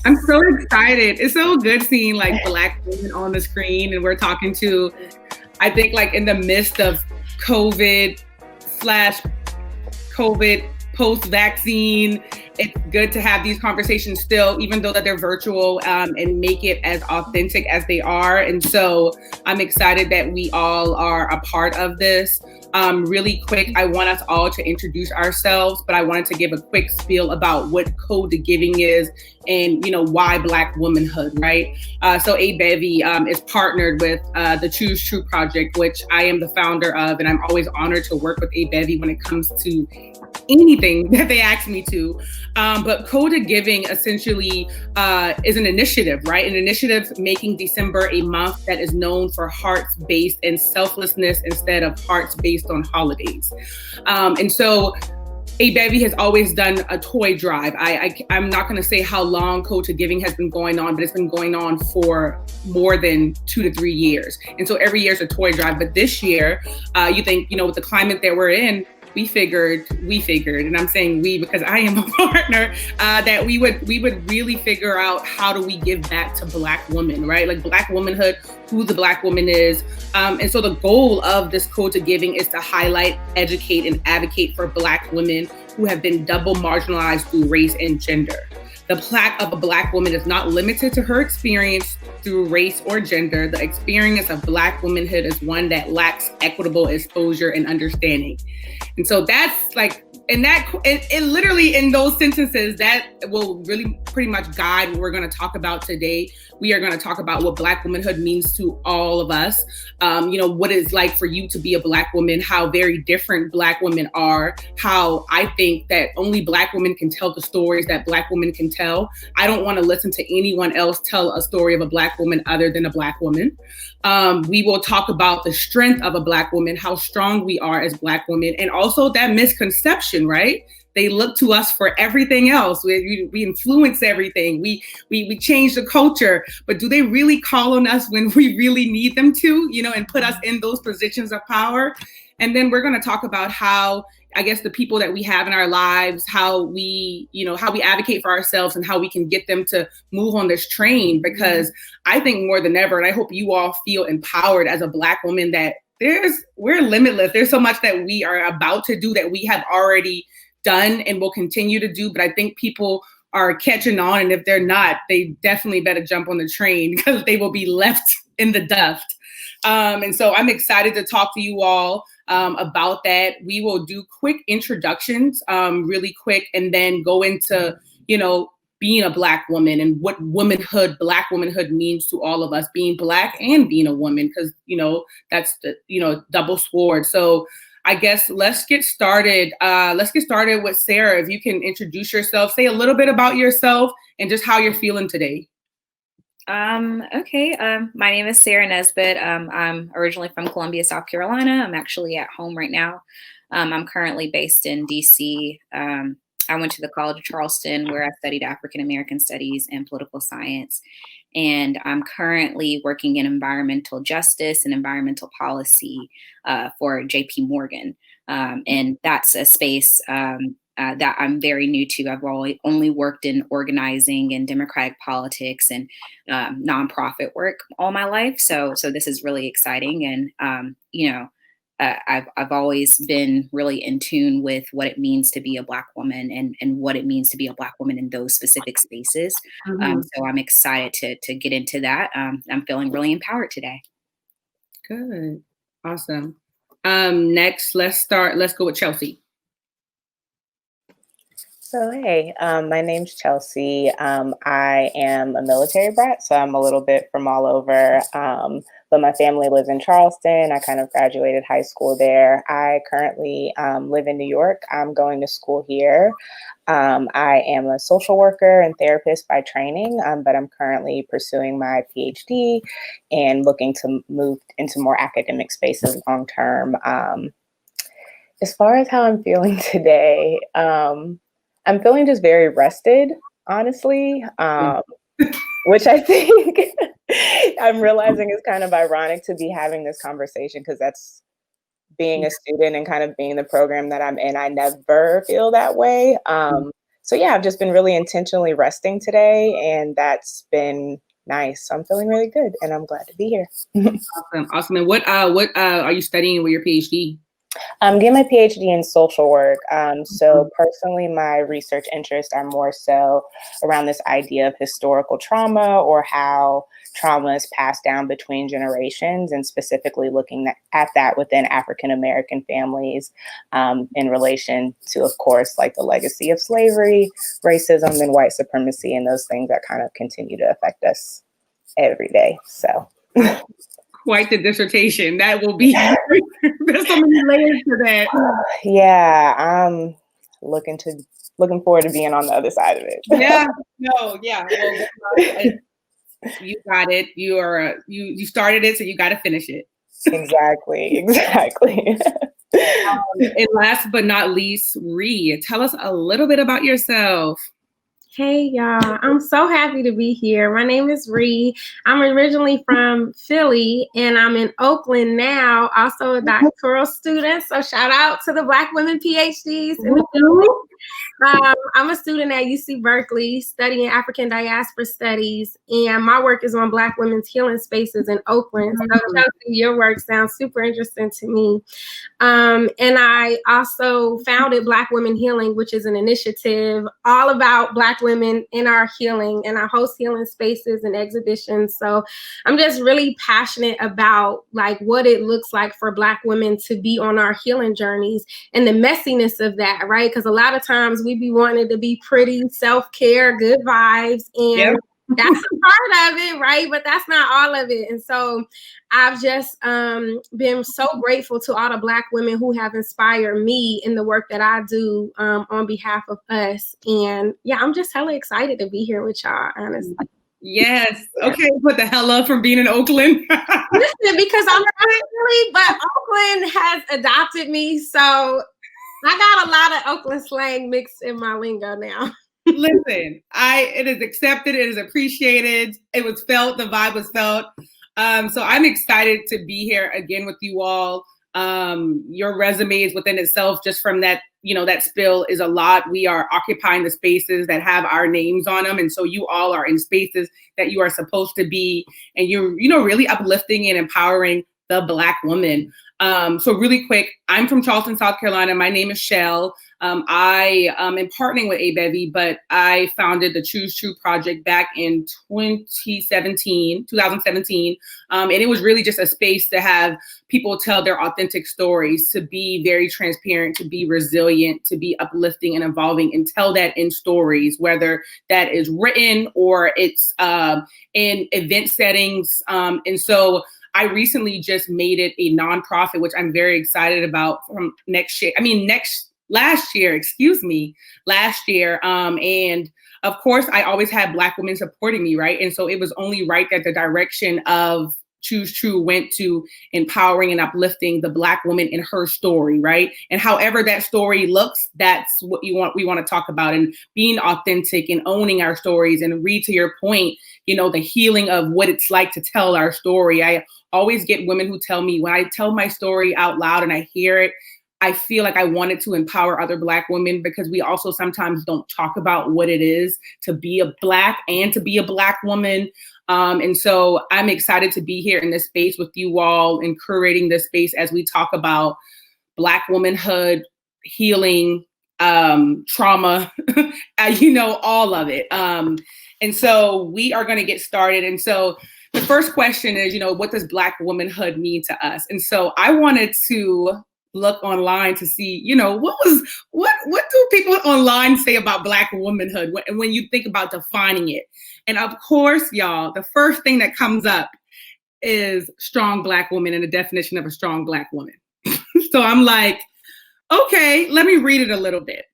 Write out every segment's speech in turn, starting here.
I'm Yes. so excited. It's so good seeing like Black women on the screen, and we're talking to, I think, like in the midst of COVID slash COVID post vaccine. It's good to have these conversations still, even though that they're virtual, and make it as authentic as they are. And so I'm excited that we all are a part of this. Really quick, I want us all to introduce ourselves, but I wanted to give a quick spiel about what Code to Giving is and why Black womanhood, right? So A.Bevy is partnered with the Choose T.R.U.E project, which I am the founder of, and I'm always honored to work with A.Bevy when it comes to anything that they ask me to. But Code to Giving essentially is an initiative, right? An initiative making December a month that is known for hearts based in selflessness instead of hearts based on holidays. And so A.Bevy has always done a toy drive. I'm not going to say how long Code to Giving has been going on, but it's been going on for more than 2 to 3 years. And so every year is a toy drive. But this year, you think, with the climate that we're in, we figured, and I'm saying we because I am a partner, that we would really figure out how do we give back to Black women, right? Like Black womanhood, who the Black woman is. And so the goal of this Code to Giving is to highlight, educate, and advocate for Black women who have been double marginalized through race and gender. The plaque of a Black woman is not limited to her experience through race or gender. The experience of Black womanhood is one that lacks equitable exposure and understanding. And so that's like, and that, it literally in those sentences, that will really pretty much guide what we're going to talk about today. We are going to talk about what Black womanhood means to all of us. What it's like for you to be a Black woman, how very different Black women are, how I think that only Black women can tell the stories that Black women can tell. I don't want to listen to anyone else tell a story of a Black woman other than a Black woman. We will talk about the strength of a Black woman, how strong we are as Black women, and also that misconception, right? They look to us for everything else. We influence everything. We change the culture, but do they really call on us when we really need them to, and put us in those positions of power? And then we're going to talk about how, I guess, the people that we have in our lives, how we advocate for ourselves and how we can get them to move on this train. Because I think more than ever, and I hope you all feel empowered as a Black woman, that we're limitless. There's so much that we are about to do that we have already done and will continue to do. But I think people are catching on. And if they're not, they definitely better jump on the train because they will be left in the dust. And so I'm excited to talk to you all about that. We will do quick introductions, really quick, and then go into, being a Black woman and what womanhood, Black womanhood means to all of us, being Black and being a woman, because, that's the, double sword. So I guess let's get started. Let's get started with Sarah. If you can introduce yourself, say a little bit about yourself and just how you're feeling today. Okay. My name is Sarah Nesbitt. I'm originally from Columbia, South Carolina. I'm actually at home right now. I'm currently based in DC. I went to the College of Charleston where I studied African American studies and political science. And I'm currently working in environmental justice and environmental policy for JP Morgan. And that's a space that I'm very new to. I've only worked in organizing and democratic politics and nonprofit work all my life. So this is really exciting. And, I've always been really in tune with what it means to be a Black woman and what it means to be a Black woman in those specific spaces. So I'm excited to get into that. I'm feeling really empowered today. Good. Awesome. Next, let's go with Chelsea. So, hey, my name's Chelsea. I am a military brat, so I'm a little bit from all over. But my family lives in Charleston. I kind of graduated high school there. I currently live in New York. I'm going to school here. I am a social worker and therapist by training, but I'm currently pursuing my PhD and looking to move into more academic spaces long term. As far as how I'm feeling today, I'm feeling just very rested, honestly, which I think I'm realizing is kind of ironic to be having this conversation because that's being a student and kind of being the program that I'm in. I never feel that way. So yeah, I've just been really intentionally resting today, and that's been nice. So I'm feeling really good, and I'm glad to be here. Awesome. And what are you studying with your PhD? I'm getting my PhD in social work. So personally, my research interests are more so around this idea of historical trauma, or how trauma is passed down between generations, and specifically looking at that within African American families, in relation to, of course, like the legacy of slavery, racism, and white supremacy, and those things that kind of continue to affect us every day. So. Quite the dissertation. That will be, there's so many layers to that. Yeah, I'm looking forward to being on the other side of it. Yeah, no, yeah. Well, you got it. You started it, so you got to finish it. Exactly. And last but not least, Ree, tell us a little bit about yourself. Hey, y'all. I'm so happy to be here. My name is Ree. I'm originally from Philly, and I'm in Oakland now, also a doctoral student. So shout out to the Black women PhDs in the Philly. I'm a student at UC Berkeley studying African diaspora studies, and my work is on Black women's healing spaces in Oakland. So Chelsea, your work sounds super interesting to me. And I also founded Black Women Healing, which is an initiative all about Black women in our healing, and I host healing spaces and exhibitions. So I'm just really passionate about like what it looks like for Black women to be on our healing journeys and the messiness of that, right? Because a lot of times we be wanting to be pretty, self-care, good vibes, and that's a part of it, right? But that's not all of it. And so I've just been so grateful to all the Black women who have inspired me in the work that I do on behalf of us. And yeah, I'm just hella excited to be here with y'all, honestly. Yes. Okay. What the hell up from being in Oakland? Listen, because I'm from Philly, but Oakland has adopted me. So I got a lot of Oakland slang mixed in my lingo now. Listen, it is accepted, it is appreciated, it was felt, the vibe was felt. So I'm excited to be here again with you all. Your resumes within itself, just from that, that spill is a lot. We are occupying the spaces that have our names on them. And so you all are in spaces that you are supposed to be, and you're, really uplifting and empowering the Black woman. So really quick, I'm from Charleston, South Carolina. My name is Shell. I am partnering with A.Bevy, but I founded the Choose T.R.U.E project back in 2017. And it was really just a space to have people tell their authentic stories, to be very transparent, to be resilient, to be uplifting and evolving, and tell that in stories, whether that is written or it's in event settings. And so I recently just made it a nonprofit, which I'm very excited about from last year. And of course, I always had Black women supporting me, right? And so it was only right that the direction of Choose T.R.U.E went to empowering and uplifting the Black woman in her story, right? And however that story looks, that's what we want to talk about, and being authentic and owning our stories. And Read, to your point, the healing of what it's like to tell our story. I always get women who tell me, when I tell my story out loud and I hear it, I feel like I wanted to empower other Black women, because we also sometimes don't talk about what it is to be a Black and to be a Black woman. And so I'm excited to be here in this space with you all and curating this space as we talk about Black womanhood, healing, trauma, all of it. And so we are going to get started. And so the first question is, what does Black womanhood mean to us? And so I wanted to look online to see, what do people online say about Black womanhood when you think about defining it? And of course, y'all, the first thing that comes up is strong Black woman and the definition of a strong Black woman. So I'm like, okay, let me read it a little bit.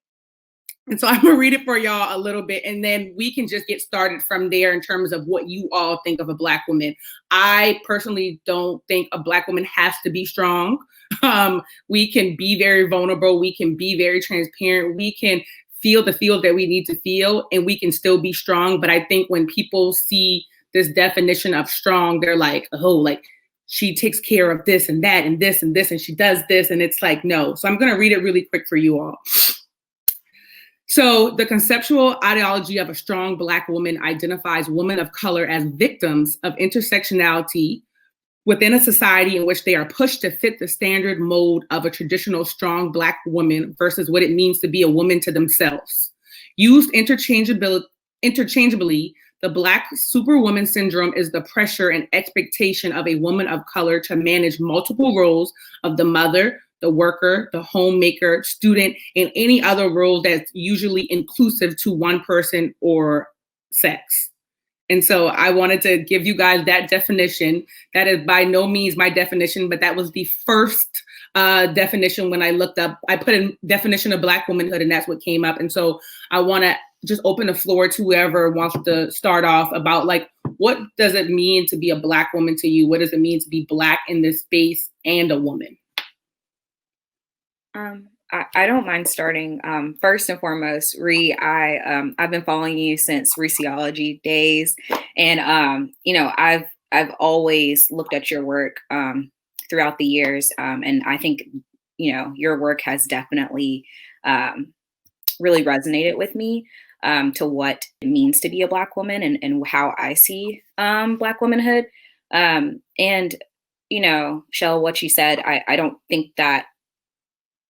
And so I'm gonna read it for y'all a little bit, and then we can just get started from there in terms of what you all think of a Black woman. I personally don't think a Black woman has to be strong. We can be very vulnerable. We can be very transparent. We can feel the feels that we need to feel, and we can still be strong. But I think when people see this definition of strong, they're like, oh, like she takes care of this and that and this and this, and she does this. And it's like, no. So I'm going to read it really quick for you all. So the conceptual ideology of a strong Black woman identifies women of color as victims of intersectionality within a society in which they are pushed to fit the standard mold of a traditional strong Black woman versus what it means to be a woman to themselves. Used interchangeably, the Black superwoman syndrome is the pressure and expectation of a woman of color to manage multiple roles of the mother, the worker, the homemaker, student, and any other role that's usually inclusive to one person or sex. And so I wanted to give you guys that definition. That is by no means my definition, but that was the first definition when I looked up. I put in definition of Black womanhood, and that's what came up. And so I want to just open the floor to whoever wants to start off about, like, what does it mean to be a Black woman to you? What does it mean to be Black in this space and a woman? I don't mind starting. First and foremost, Ree, I've been following you since Rheseology days, and I've always looked at your work throughout the years, and I think your work has definitely really resonated with me to what it means to be a Black woman and how I see Black womanhood. And Shell, what you said, I don't think that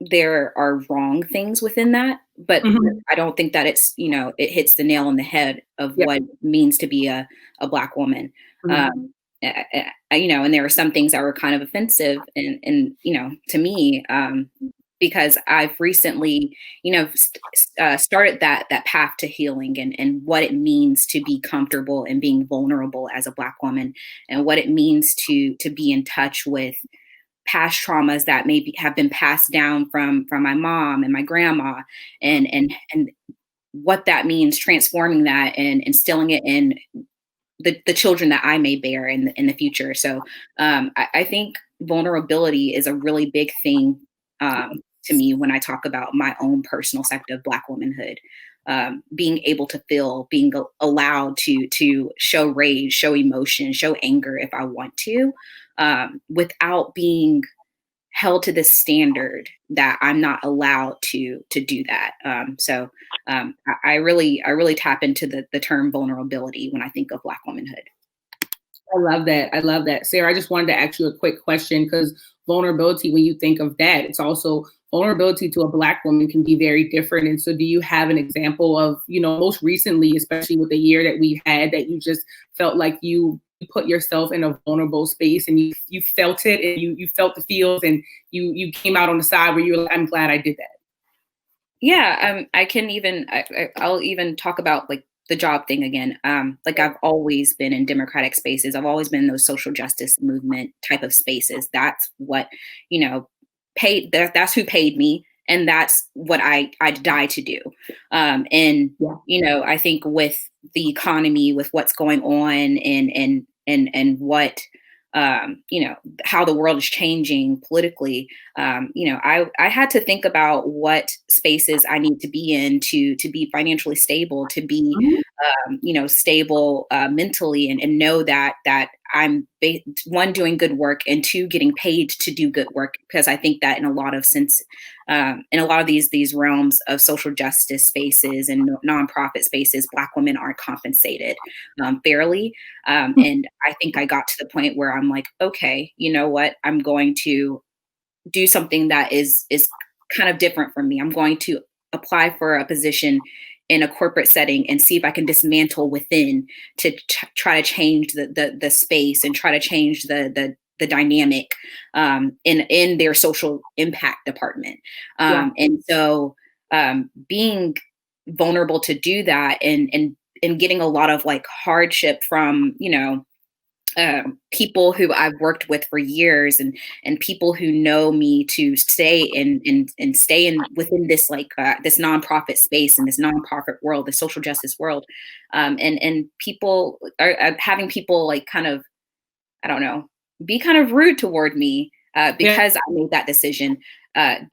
there are wrong things within that, but I don't think that it's, it hits the nail on the head of what it means to be a Black woman. And there were some things that were kind of offensive and to me, because I've recently, started that path to healing and what it means to be comfortable and being vulnerable as a Black woman, and what it means to be in touch with past traumas that maybe have been passed down from my mom and my grandma, and what that means, transforming that and instilling it in the children that I may bear in the future. So I think vulnerability is a really big thing to me when I talk about my own personal sector of Black womanhood. Being able to feel, being allowed to show rage, show emotion, show anger if I want to, without being held to this standard that I'm not allowed to do that. I really tap into the term vulnerability when I think of Black womanhood. I love that. I love that. Sarah, I just wanted to ask you a quick question, because vulnerability, when you think of that, it's also vulnerability to a Black woman can be very different. And so do you have an example of, most recently, especially with the year that we've had, that you just felt like you put yourself in a vulnerable space and you felt it and you felt the feels and you came out on the side where you were like, I'm glad I did that? Yeah, I'll even talk about like the job thing again. Like I've always been in democratic spaces. I've always been in those social justice movement type of spaces. That's what, paid, that's who paid me. And that's what I die to do. I think with the economy, with what's going on and what, how the world is changing politically, I had to think about what spaces I need to be in to be financially stable, to be, stable mentally, and know that I'm one, doing good work, and two, getting paid to do good work. Because I think that in a lot of these realms of social justice spaces and nonprofit spaces, Black women aren't compensated fairly. And I think I got to the point where I'm like, okay, you know what? I'm going to do something that is kind of different from me. I'm going to apply for a position in a corporate setting and see if I can dismantle within to try to change the space and try to change the dynamic in their social impact department. And so being vulnerable to do that and getting a lot of like hardship from, people who I've worked with for years and people who know me to stay and stay in within this this nonprofit space and this nonprofit world, the social justice world. And people are having people like kind of, I don't know, be kind of rude toward me because I made that decision. I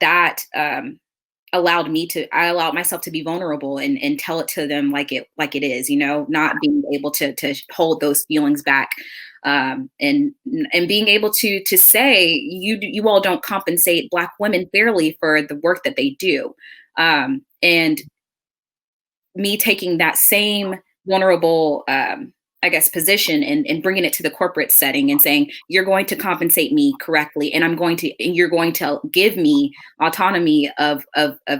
allowed myself to be vulnerable and tell it to them like it is, not being able to hold those feelings back, and being able to say you all don't compensate Black women fairly for the work that they do. And me taking that same vulnerable, I guess, position and bringing it to the corporate setting and saying, you're going to compensate me correctly. And you're going to give me autonomy of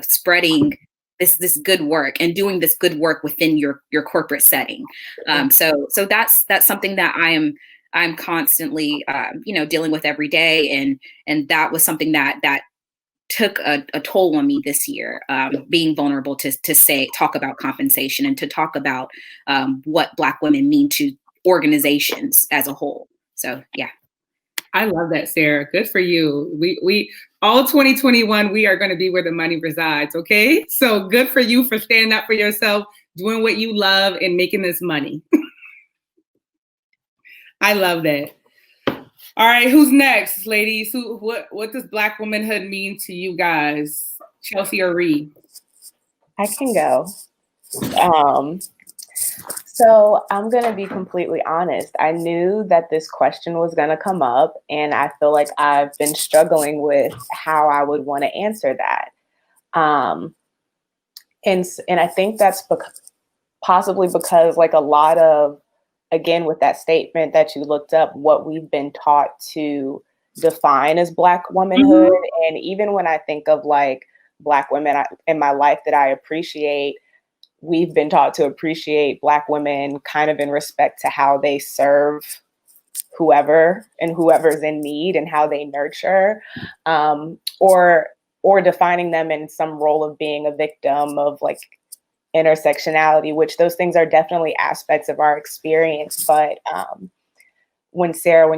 spreading this good work and doing this good work within your corporate setting. So that's something that I'm constantly, dealing with every day. And that was something that took a toll on me this year, being vulnerable to talk about compensation and to talk about what Black women mean to organizations as a whole. So, yeah. I love that, Sarah. Good for you. We all 2021, we are going to be where the money resides. Okay. So good for you for standing up for yourself, doing what you love and making this money. I love that. All right. Who's next, ladies? What does Black womanhood mean to you guys? Chelsea or Ree? I can go. So I'm going to be completely honest. I knew that this question was going to come up, and I feel like I've been struggling with how I would want to answer that. And I think that's possibly because, like, a lot of, again, with that statement that you looked up, what we've been taught to define as Black womanhood. Mm-hmm. And even when I think of like Black women in my life that I appreciate, we've been taught to appreciate Black women kind of in respect to how they serve whoever and whoever's in need and how they nurture, or defining them in some role of being a victim of like intersectionality, which those things are definitely aspects of our experience. But when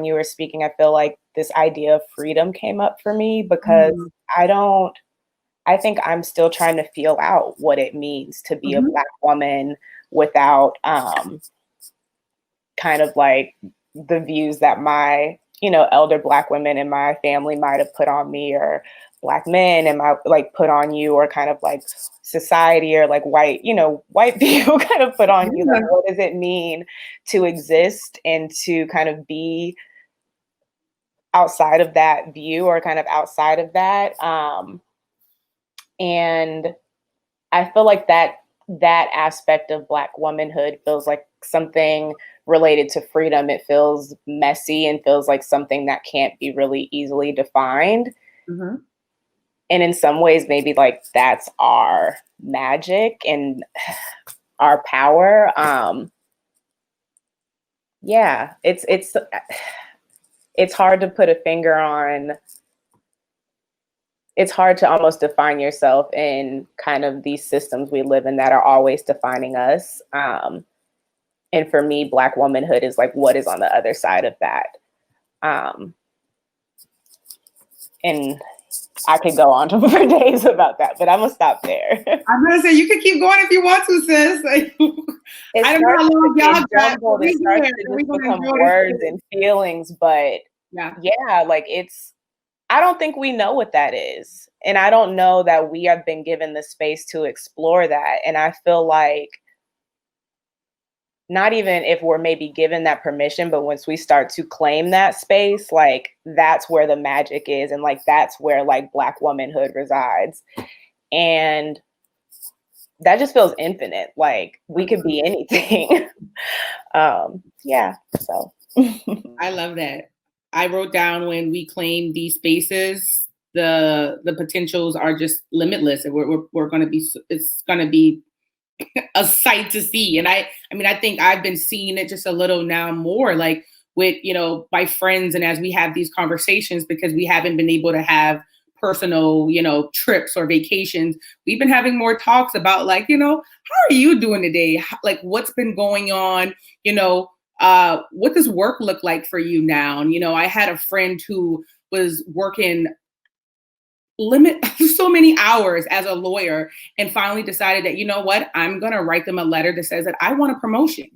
you were speaking, I feel like this idea of freedom came up for me because I think I'm still trying to feel out what it means to be a Black woman without kind of like the views that my, elder Black women in my family might have put on me, or Black men and my like put on you, or kind of like society or like white people kind of put on you. Like, what does it mean to exist and to kind of be outside of that view or kind of outside of that? And I feel like that aspect of Black womanhood feels like something related to freedom. It feels messy and feels like something that can't be really easily defined. Mm-hmm. And in some ways, maybe like that's our magic and our power. Yeah, it's hard to put a finger on. It's hard to almost define yourself in kind of these systems we live in that are always defining us. And for me, Black womanhood is like what is on the other side of that. And I could go on for days about that, but I'm gonna stop there. I'm gonna say you can keep going if you want to, sis. I don't know how long y'all got. It starts to just become words and feelings, but yeah, like I don't think we know what that is. And I don't know that we have been given the space to explore that. And I feel like not even if we're maybe given that permission, but once we start to claim that space, like that's where the magic is. And like, that's where like Black womanhood resides. And that just feels infinite. Like we could be anything. Yeah. So I love that. I wrote down when we claim these spaces, the potentials are just limitless, and we're going to be. It's going to be a sight to see. And I think I've been seeing it just a little now more, like with my friends, and as we have these conversations, because we haven't been able to have personal trips or vacations, we've been having more talks about like how are you doing today? Like what's been going on? What does work look like for you now? And, I had a friend who was working so many hours as a lawyer and finally decided that, I'm going to write them a letter that says that I want a promotion.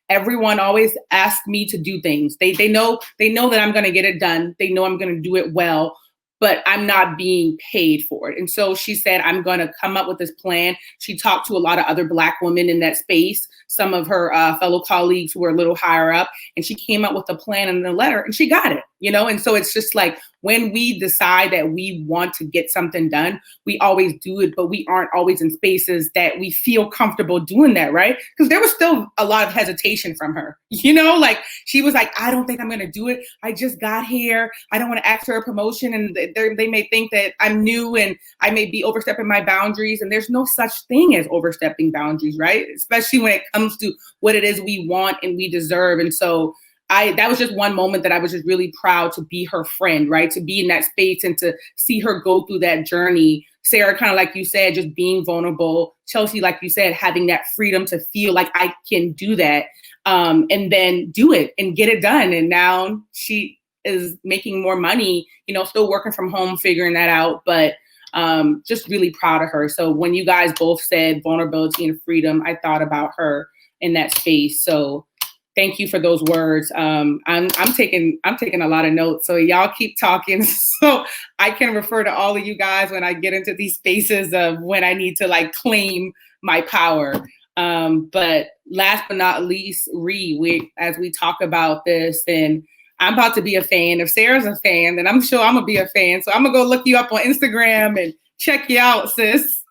Everyone always asks me to do things. They know that I'm going to get it done. They know I'm going to do it well, but I'm not being paid for it. And so she said, I'm going to come up with this plan. She talked to a lot of other Black women in that space, some of her fellow colleagues who were a little higher up, and she came up with a plan and a letter, and she got it. you know? And so it's just like when we decide that we want to get something done, we always do it, but we aren't always in spaces that we feel comfortable doing that, right? Because there was still a lot of hesitation from her, you know? Like she was like, I don't think I'm gonna do it. I just got here. I don't want to ask for a promotion, and they may think that I'm new and I may be overstepping my boundaries. And there's no such thing as overstepping boundaries, right? Especially when it comes to what it is we want and we deserve. And so that was just one moment that I was just really proud to be her friend, right? To be in that space and to see her go through that journey. Sarah, kind of like you said, just being vulnerable. Chelsea, like you said, having that freedom to feel like I can do that, and then do it and get it done. And now she is making more money, you know, still working from home, figuring that out, but just really proud of her. So when you guys both said vulnerability and freedom, I thought about her in that space. So thank you for those words. I'm taking a lot of notes, so y'all keep talking so I can refer to all of you guys when I get into these spaces of when I need to like claim my power. But last but not least, as we talk about this, and I'm about to be a fan. If Sarah's a fan, then I'm sure I'm gonna be a fan. So I'm gonna go look you up on Instagram and check you out, sis.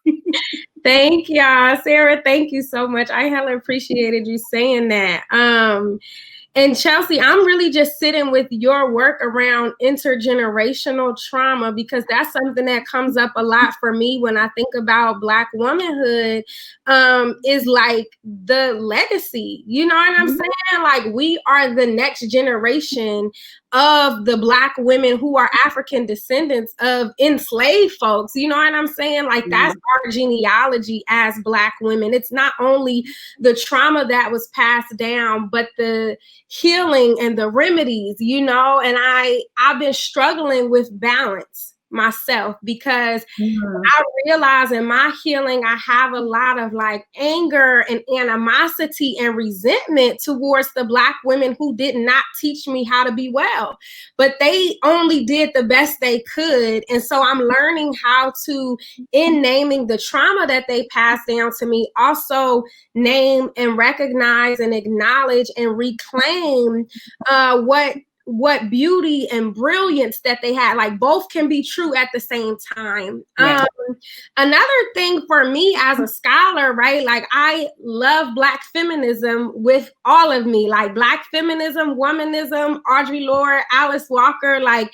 Thank y'all. Sarah, thank you so much. I hella appreciated you saying that. And Chelsea, I'm really just sitting with your work around intergenerational trauma, because that's something that comes up a lot for me when I think about Black womanhood, is like the legacy. You know what I'm saying? Like we are the next generation of the Black women who are African descendants of enslaved folks. You know what I'm saying? Like that's our genealogy as Black women. It's not only the trauma that was passed down, but the healing and the remedies, you know. And I've been struggling with balance myself, because I realize in my healing, I have a lot of like anger and animosity and resentment towards the Black women who did not teach me how to be well, but they only did the best they could. And so I'm learning how to, in naming the trauma that they passed down to me, also name and recognize and acknowledge and reclaim what beauty and brilliance that they had. Like both can be true at the same time. Yeah. Another thing for me as a scholar, right? Like I love Black feminism with all of me, like Black feminism, womanism, Audre Lorde, Alice Walker. Like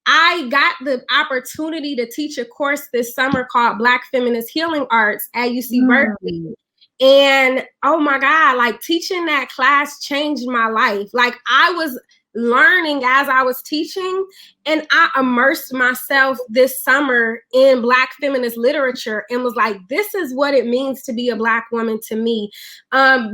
I got the opportunity to teach a course this summer called Black Feminist Healing Arts at UC Berkeley. And oh my God, like teaching that class changed my life. Like I was learning as I was teaching, and I immersed myself this summer in Black feminist literature and was like, this is what it means to be a Black woman to me.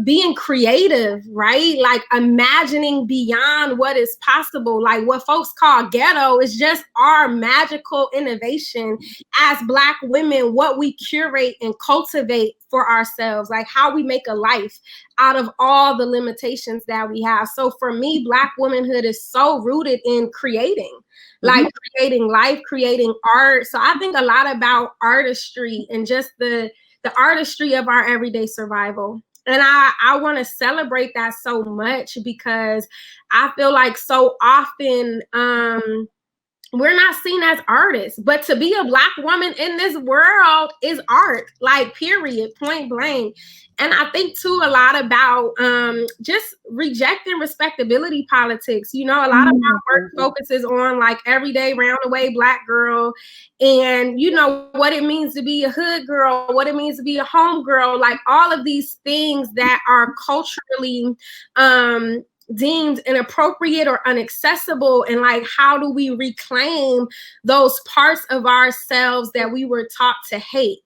Being creative, right? Like imagining beyond what is possible. Like what folks call ghetto is just our magical innovation as Black women, what we curate and cultivate for ourselves, like how we make a life out of all the limitations that we have. So for me, Black womanhood is so rooted in creating, like creating life, creating art. So I think a lot about artistry and just the artistry of our everyday survival. And I want to celebrate that so much, because I feel like so often we're not seen as artists, but to be a Black woman in this world is art, like period, point blank. And I think too a lot about just rejecting respectability politics. You know, a lot of my work focuses on like everyday roundaway Black girl, and you know what it means to be a hood girl, what it means to be a home girl, like all of these things that are culturally deemed inappropriate or inaccessible. And like, how do we reclaim those parts of ourselves that we were taught to hate?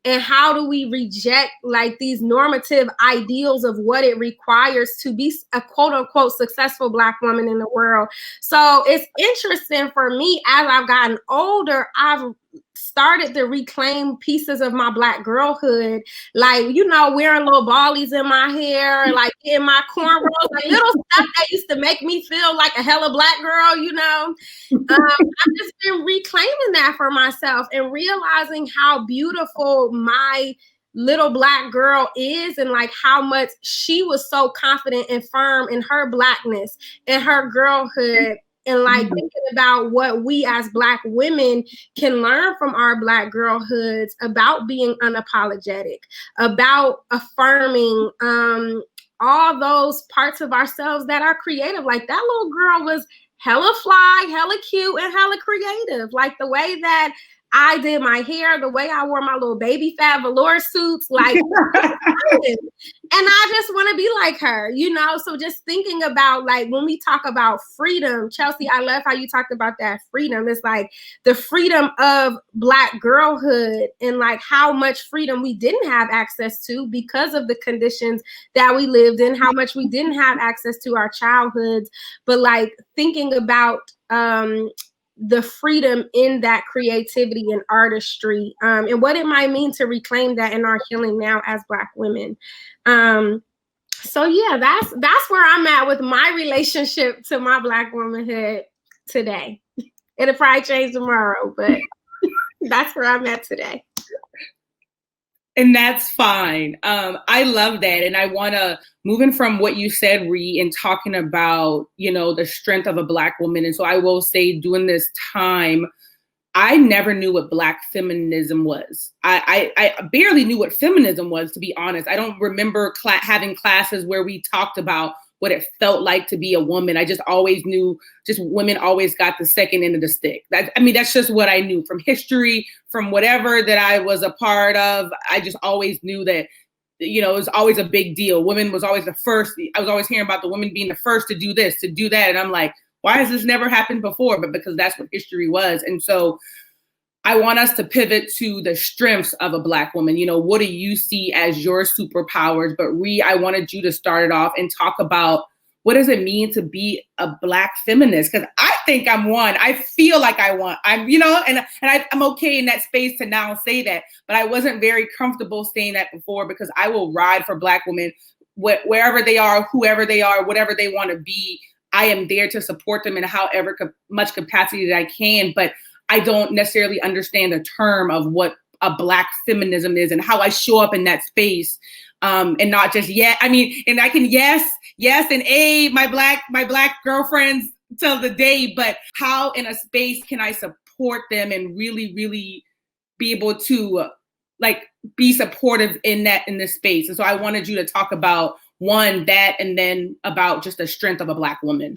And how do we reject like these normative ideals of what it requires to be a quote unquote successful Black woman in the world? So it's interesting for me, as I've gotten older, I've started to reclaim pieces of my Black girlhood, like, you know, wearing little ballies in my hair, like in my cornrows, like little stuff that used to make me feel like a hella Black girl, you know. I've just been reclaiming that for myself and realizing how beautiful my little Black girl is, and like how much she was so confident and firm in her Blackness and her girlhood. and like thinking about what we as Black women can learn from our Black girlhoods about being unapologetic, about affirming all those parts of ourselves that are creative. Like that little girl was hella fly, hella cute, and hella creative. Like the way that I did my hair, the way I wore my little baby fat velour suits, like, and I just want to be like her, you know? So just thinking about like, when we talk about freedom, Chelsea, I love how you talked about that freedom. It's like the freedom of Black girlhood and like how much freedom we didn't have access to because of the conditions that we lived in, how much we didn't have access to our childhoods, but like thinking about, the freedom in that creativity and artistry, and what it might mean to reclaim that in our healing now as Black women. So yeah, that's where I'm at with my relationship to my Black womanhood today. It'll probably change tomorrow, but that's where I'm at today. And that's fine. I love that. And I want to move in from what you said, Ree, and talking about, you know, the strength of a Black woman. And so I will say during this time, I never knew what Black feminism was. I barely knew what feminism was, to be honest. I don't remember having classes where we talked about what it felt like to be a woman. I just always knew just women always got the second end of the stick. That's just what I knew from history, from whatever that I was a part of. I just always knew that, you know, it was always a big deal. Women was always the first. I was always hearing about the women being the first to do this, to do that. And I'm like, why has this never happened before? But because that's what history was. And so I want us to pivot to the strengths of a Black woman. You know, what do you see as your superpowers? But Ree, I wanted you to start it off and talk about what does it mean to be a Black feminist? Because I think I'm one. I feel like I'm, you know, and I'm okay in that space to now say that. But I wasn't very comfortable saying that before because I will ride for Black women wherever they are, whoever they are, whatever they want to be. I am there to support them in however much capacity that I can. But I don't necessarily understand the term of what a Black feminism is and how I show up in that space, and not just and I can yes and my black girlfriends till the day, but how in a space can I support them and really, really be able to like be supportive in this space? And so I wanted you to talk about one, that, and then about just the strength of a Black woman.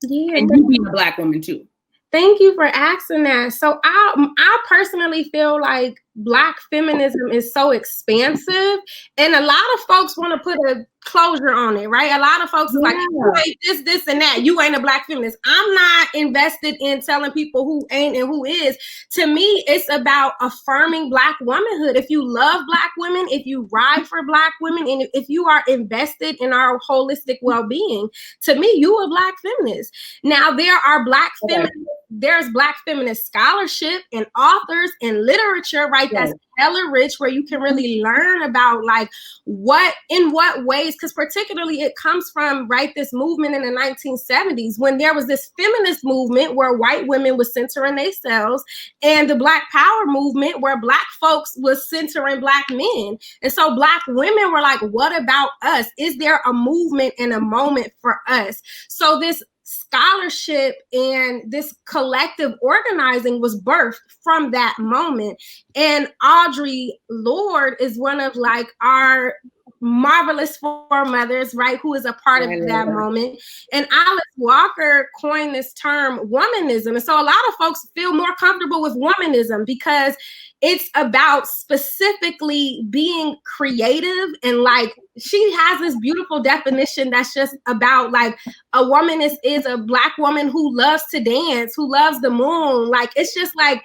Yeah, and you being a Black woman too. Thank you for asking that. So I personally feel like Black feminism is so expansive, and a lot of folks want to put a closure on it, right? A lot of folks are like, you ain't this, and that. You ain't a Black feminist. I'm not invested in telling people who ain't and who is. To me, it's about affirming Black womanhood. If you love Black women, if you ride for Black women, and if you are invested in our holistic well-being, to me, you a Black feminist. Now, there are Black feminists. There's Black feminist scholarship and authors and literature, right? That's hella rich, where you can really learn about like in what ways, because particularly it comes from, right, this movement in the 1970s when there was this feminist movement where white women was centering themselves, and the Black Power movement where Black folks was centering Black men. And so Black women were like, what about us? Is there a movement and a moment for us? So this scholarship and this collective organizing was birthed from that moment. And Audre Lorde is one of like our marvelous foremothers, right, who is a part of that moment. And Alice Walker coined this term womanism. And so a lot of folks feel more comfortable with womanism because it's about specifically being creative, and like she has this beautiful definition that's just about like a womanist is a Black woman who loves to dance, who loves the moon. Like it's just like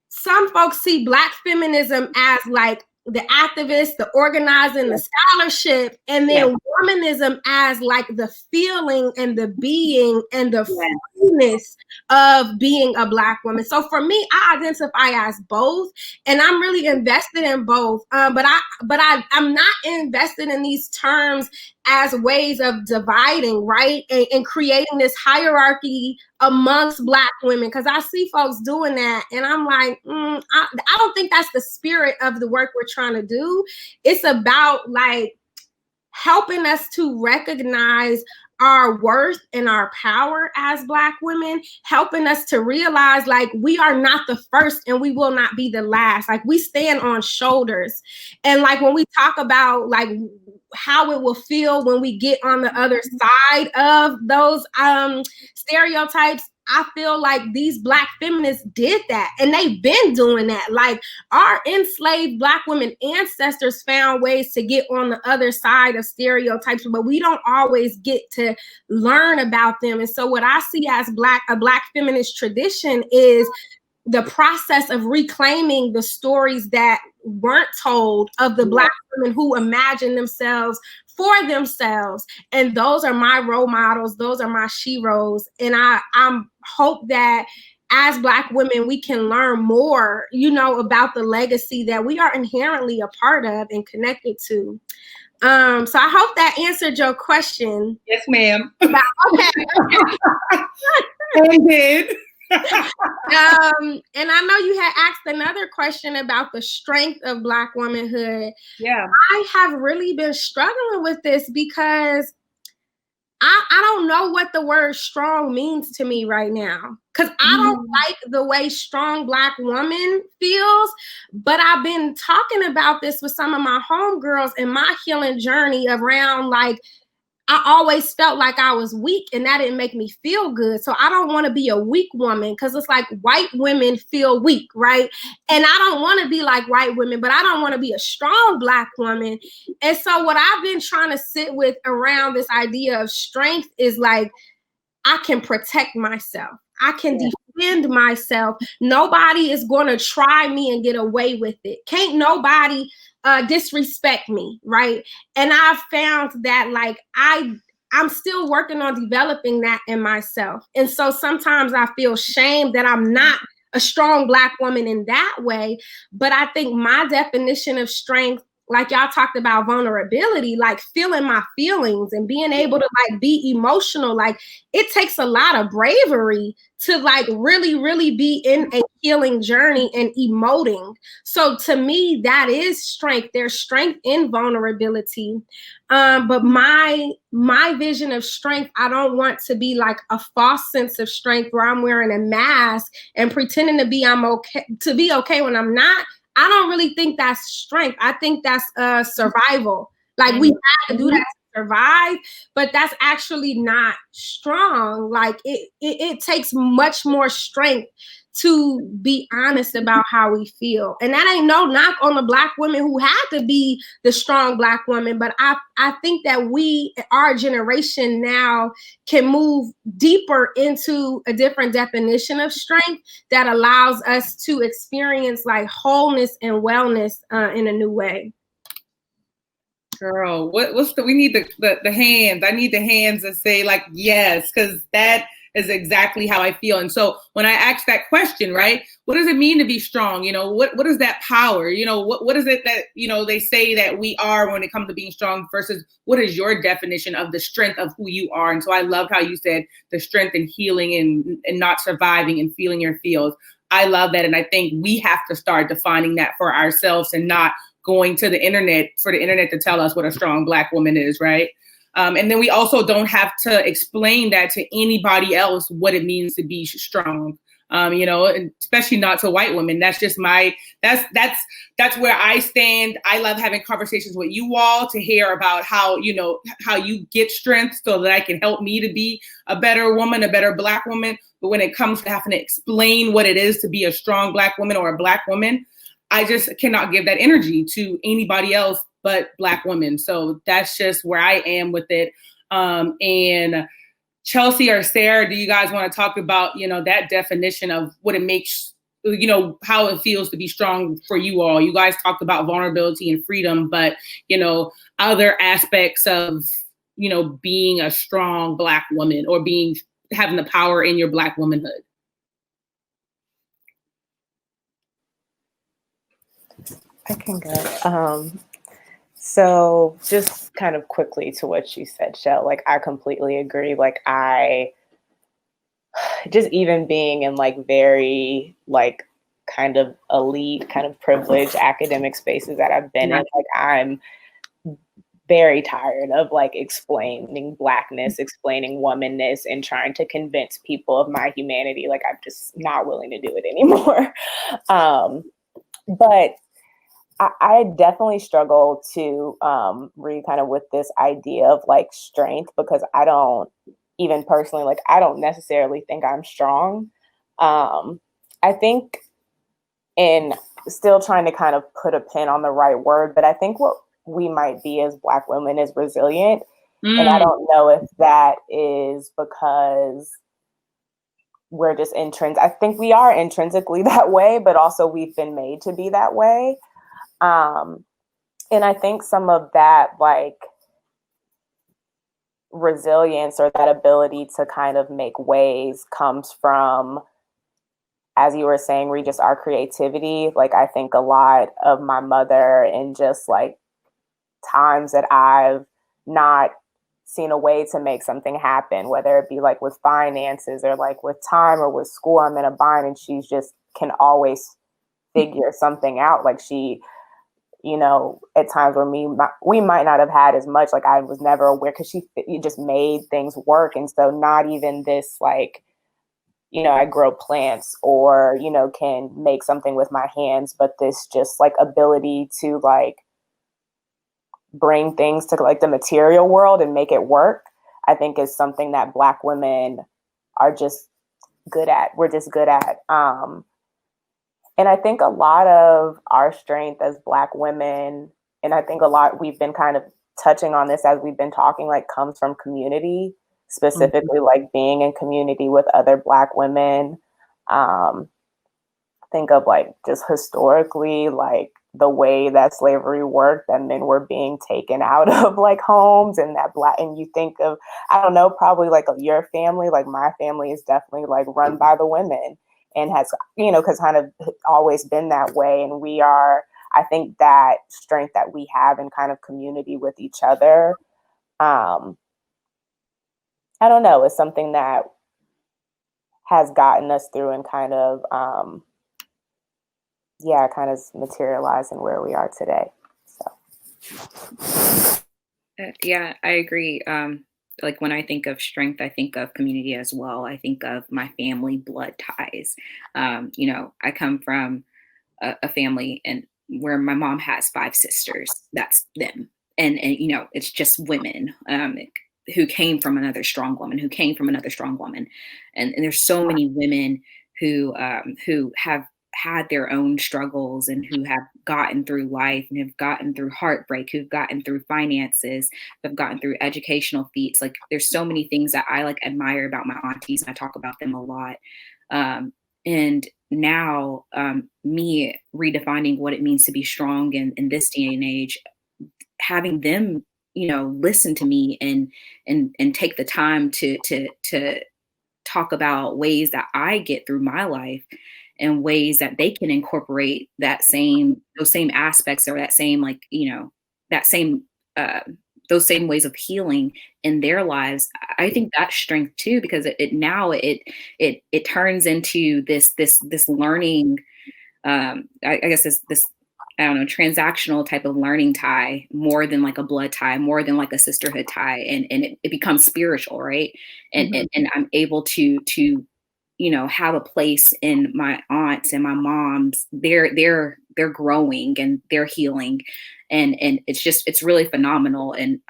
some folks see Black feminism as like the activist, the organizing, the scholarship, and then womanism as like the feeling and the being and the freeness of being a Black woman. So for me, I identify as both, and I'm really invested in both. But I'm not invested in these terms as ways of dividing, right, and creating this hierarchy amongst Black women, because I see folks doing that, and I'm like, I don't think that's the spirit of the work we're trying to do. It's about like helping us to recognize our worth and our power as Black women, helping us to realize like we are not the first and we will not be the last. Like we stand on shoulders. And like when we talk about like how it will feel when we get on the other side of those stereotypes, I feel like these Black feminists did that, and they've been doing that. Like our enslaved Black women ancestors found ways to get on the other side of stereotypes, but we don't always get to learn about them. And so what I see as a Black feminist tradition is the process of reclaiming the stories that weren't told of the Black women who imagine themselves for themselves. And those are my role models. Those are my sheroes. And I hope that as Black women, we can learn more, you know, about the legacy that we are inherently a part of and connected to. So I hope that answered your question. Yes, ma'am. Okay. It did. And I know you had asked another question about the strength of Black womanhood. Yeah. I have really been struggling with this because I don't know what the word strong means to me right now. Because I don't like the way strong Black woman feels. But I've been talking about this with some of my homegirls in my healing journey around like, I always felt like I was weak and that didn't make me feel good. So I don't want to be a weak woman because it's like white women feel weak, right? And I don't want to be like white women, but I don't want to be a strong Black woman. And so what I've been trying to sit with around this idea of strength is like, I can protect myself. I can defend myself. Nobody is going to try me and get away with it. Can't nobody disrespect me, right? And I've found that like I'm still working on developing that in myself. And so sometimes I feel shame that I'm not a strong Black woman in that way. But I think my definition of strength, like y'all talked about vulnerability, like feeling my feelings and being able to like be emotional, like it takes a lot of bravery to like really, really be in a healing journey and emoting. So to me, that is strength. There's strength in vulnerability. But my vision of strength, I don't want to be like a false sense of strength where I'm wearing a mask and pretending to be okay when I'm not. I don't really think that's strength. I think that's survival. Like we have to do that to survive, but that's actually not strong. Like it takes much more strength to be honest about how we feel. And that ain't no knock on the Black women who had to be the strong Black woman. But I think that our generation now can move deeper into a different definition of strength that allows us to experience like wholeness and wellness in a new way. Girl, we need the hands. I need the hands to say like, yes, because that is exactly how I feel. And so when I ask that question, right, what does it mean to be strong? You know, what is that power? You know, what is it that, you know, they say that we are when it comes to being strong versus what is your definition of the strength of who you are? And so I loved how you said the strength and healing and not surviving and feeling your feels. I love that. And I think we have to start defining that for ourselves and not going to the internet for the internet to tell us what a strong Black woman is, right? And then we also don't have to explain that to anybody else what it means to be strong. You know, and especially not to white women. That's just that's where I stand. I love having conversations with you all to hear about how you get strength so that I can help me to be a better woman, a better Black woman. But when it comes to having to explain what it is to be a strong Black woman or a Black woman, I just cannot give that energy to anybody else but Black women. So that's just where I am with it. And Chelsea or Sarah, do you guys want to talk about, you know, that definition of what it makes, you know, how it feels to be strong for you all? You guys talked about vulnerability and freedom, but, you know, other aspects of, you know, being a strong Black woman or having the power in your Black womanhood. I can go. So just kind of quickly to what you said, Shell, like I completely agree. Like I just even being in like very like kind of elite, kind of privileged academic spaces that I've been in, like I'm very tired of like explaining Blackness, explaining womanness, and trying to convince people of my humanity. Like, I'm just not willing to do it anymore. But I definitely struggle to read kind of with this idea of like strength, because I don't even personally, like, I don't necessarily think I'm strong. I think, in still trying to kind of put a pin on the right word, but I think what we might be as Black women is resilient. And I don't know if that is because we're just I think we are intrinsically that way, but also we've been made to be that way. And I think some of that like resilience or that ability to kind of make waves comes from, as you were saying, just our creativity. Like, I think a lot of my mother, and just like times that I've not seen a way to make something happen, whether it be like with finances or like with time or with school, I'm in a bind, and she's just can always figure something out. Like, she, you know, at times where we might not have had as much, like I was never aware, because she just made things work. And so not even this like, you know, I grow plants or, you know, can make something with my hands, but this just like ability to like bring things to like the material world and make it work, I think is something that Black women are just good at. We're just good at. And I think a lot of our strength as Black women, and I think a lot, we've been kind of touching on this as we've been talking, like comes from community, specifically like being in community with other Black women. Think of like just historically, like the way that slavery worked, that men were being taken out of like homes, and that and you think of, I don't know, probably like your family, like my family is definitely like run by the women, and has, you know, because kind of always been that way. And we are, I think that strength that we have in kind of community with each other, I don't know, is something that has gotten us through and kind of, kind of materializing where we are today. So. Yeah, I agree. Like when I think of strength, I think of community as well. I think of my family blood ties. You know, I come from a family and where my mom has 5 sisters. That's them, and you know, it's just women who came from another strong woman, who came from another strong woman, and there's so many women who have had their own struggles and who have gotten through life and have gotten through heartbreak, who've gotten through finances, have gotten through educational feats. Like, there's so many things that I like admire about my aunties, and I talk about them a lot. And now me redefining what it means to be strong in this day and age, having them, you know, listen to me and take the time to talk about ways that I get through my life, and ways that they can incorporate those same aspects, or that same, like, you know, that same those same ways of healing in their lives. I think that's strength too, because it turns into this learning, I guess this I don't know, transactional type of learning tie, more than like a blood tie, more than like a sisterhood tie, and it becomes spiritual, right? And I'm able to you know, have a place in my aunts and my moms. They're growing and they're healing, and it's really phenomenal. And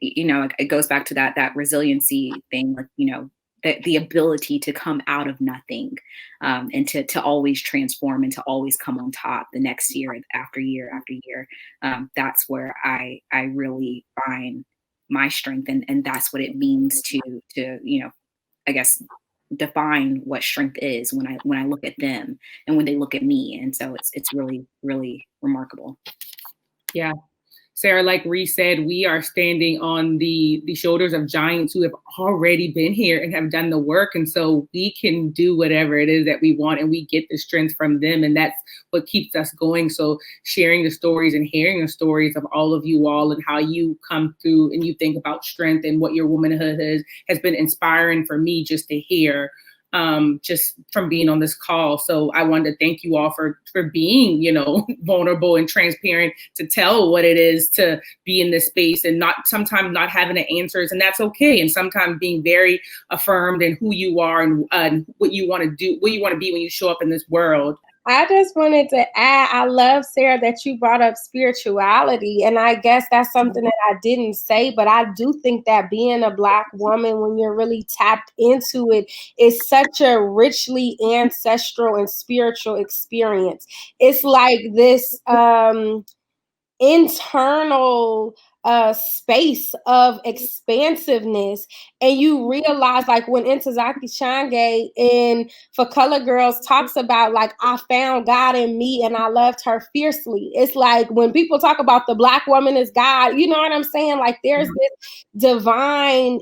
you know, it goes back to that resiliency thing, like, you know, the ability to come out of nothing, and to always transform and to always come on top the next year after year after year. That's where I really find my strength, and that's what it means to you know, I guess, define what strength is when I look at them and when they look at me. And so it's really, really remarkable. Yeah. Sarah, like Ree said, we are standing on the shoulders of giants who have already been here and have done the work. And so we can do whatever it is that we want, and we get the strength from them. And that's what keeps us going. So sharing the stories and hearing the stories of all of you all, and how you come through and you think about strength and what your womanhood has been inspiring for me just to hear. just from being on this call. So I wanted to thank you all for being, vulnerable and transparent to tell what it is to be in this space and sometimes not having the answers, and that's okay. And sometimes being very affirmed in who you are and what you want to do, what you want to be when you show up in this world. I just wanted to add, I love, Sarah, that you brought up spirituality. And I guess that's something that I didn't say, but I do think that being a Black woman, when you're really tapped into it, is such a richly ancestral and spiritual experience. It's like this internal space of expansiveness, and you realize, like when Ntozake Shange in For Color Girls talks about, like, I found God in me and I loved her fiercely. It's like when people talk about the Black woman as God, you know what I'm saying? Like there's this divine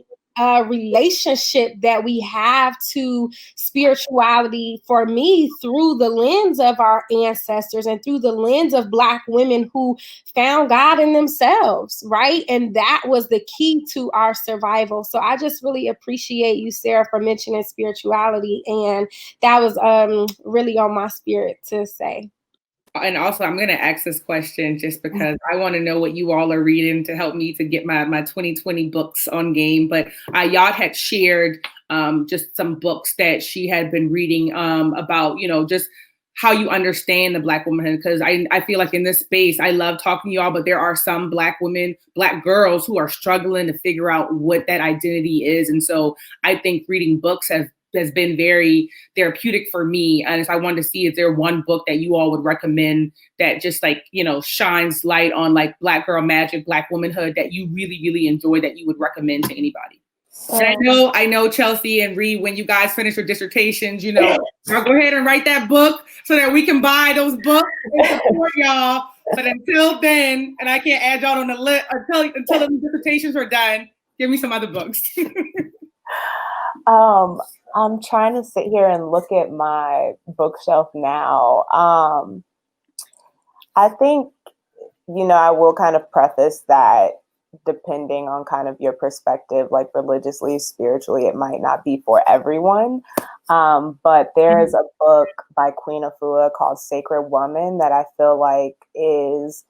relationship that we have to spirituality, for me, through the lens of our ancestors and through the lens of Black women who found God in themselves, right? And that was the key to our survival. So I just really appreciate you, Sarah, for mentioning spirituality, and that was really on my spirit to say. And also, I'm going to ask this question just because I want to know what you all are reading to help me to get my 2020 books on game. But Yad had shared just some books that she had been reading about, just how you understand the Black womanhood. Because I feel like in this space, I love talking to y'all, but there are some Black women, Black girls who are struggling to figure out what that identity is. And so I think reading books has been very therapeutic for me. And so I wanted to see if there one book that you all would recommend that just shines light on like Black girl magic, Black womanhood that you really, really enjoy that you would recommend to anybody. And I know Chelsea and Reed, when you guys finish your dissertations, I'll go ahead and write that book so that we can buy those books and support y'all. But until then, and I can't add y'all on the list until the dissertations are done, give me some other books. I'm trying to sit here and look at my bookshelf now. I think, I will kind of preface that depending on kind of your perspective, like religiously, spiritually, it might not be for everyone. But there's a book by Queen Afua called Sacred Woman that I feel like is,